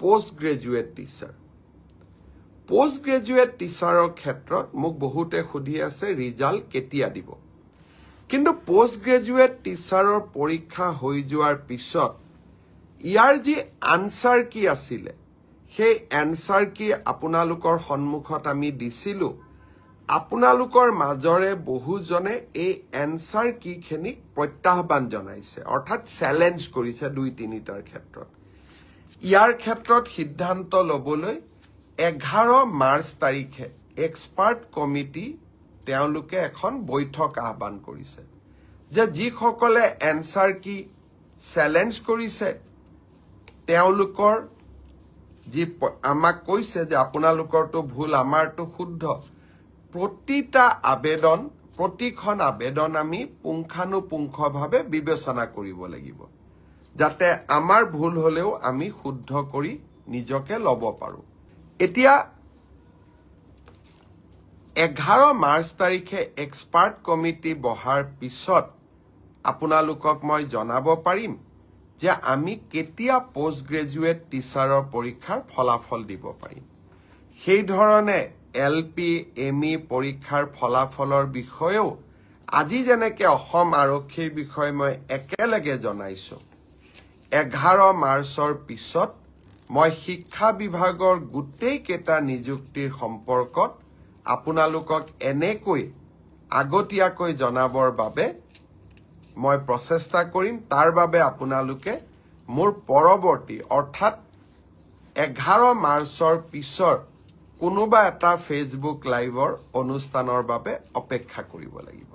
post graduate teacher post graduate টিচাৰৰ ক্ষেত্ৰত মোক বহুতে সুধি আছে ৰিজাল্ট কেতিয়া দিব কিন্তু পোষ্ট গ্ৰেজুৱেট টিচাৰৰ পৰীক্ষা হৈ যোৱাৰ পিছত ইয়াৰ যি আনসাৰ কি আছিলে সেই আনসাৰ কি আপোনালোকৰ সন্মুখত আমি দিছিলো আপোনালোকৰ মাজৰে বহুজনে এই আনসাৰ কি খিনি প্ৰত্যাহ্বান জনাইছে অৰ্থাৎ চ্যালেঞ্জ কৰিছে 2-3টাৰ ক্ষেত্ৰত ইয়াৰ ক্ষেত্ৰত সিদ্ধান্ত লবলৈ 11 মাৰ্চ তাৰিখে এক্সপাৰ্ট কমিটি তেওঁলোকে এখন বৈঠক আহ্বান কৰিছে যে যিসকলে আনসাৰ কি চ্যালেঞ্জ কৰিছে তেওঁলোকৰ যি আমাক কৈছে যে আপোনালোকৰটো ভুল আমাৰটো শুদ্ধ প্ৰতিখন আবেদন আমি পুংখানুপুংখভাৱে বিবেচনা কৰিব লাগিব যাতে আমাৰ ভুল হলেও আমি শুদ্ধ কৰি নিজকে লব পাৰো এতিয়া 11 মাৰ্চ তাৰিখে এক্সপাৰ্ট কমিটি বহাৰ পিছত আপোনালোকক মই জনাব পাৰিম যে আমি কেতিয়া পোষ্ট গ্ৰেজুৱেট টিচাৰৰ পৰীক্ষাৰ ফলাফল দিব পাৰিম সেই ধৰণে এলপি এমই পৰীক্ষাৰ ফলাফলৰ বিষয়েও আজি যেনেকে অসম আৰক্ষীৰ বিষয়ে মই একেলগে জনাইছো 11 মাৰ্চৰ পিছত মই শিক্ষা বিভাগৰ গোটেই কেটা নিযুক্তিৰ সম্পৰ্কত আপোনালোকক এনেকৈ আগতীয়াকৈ জনাবৰ বাবে মই প্ৰচেষ্টা কৰিম তাৰ বাবে আপোনালোকে মোৰ পৰৱৰ্তী অৰ্থাৎ 11 মাৰ্চৰ পিছৰ কোনোবা এটা ফেসবুক লাইভৰ অনুষ্ঠানৰ বাবে অপেক্ষা কৰিব লাগিব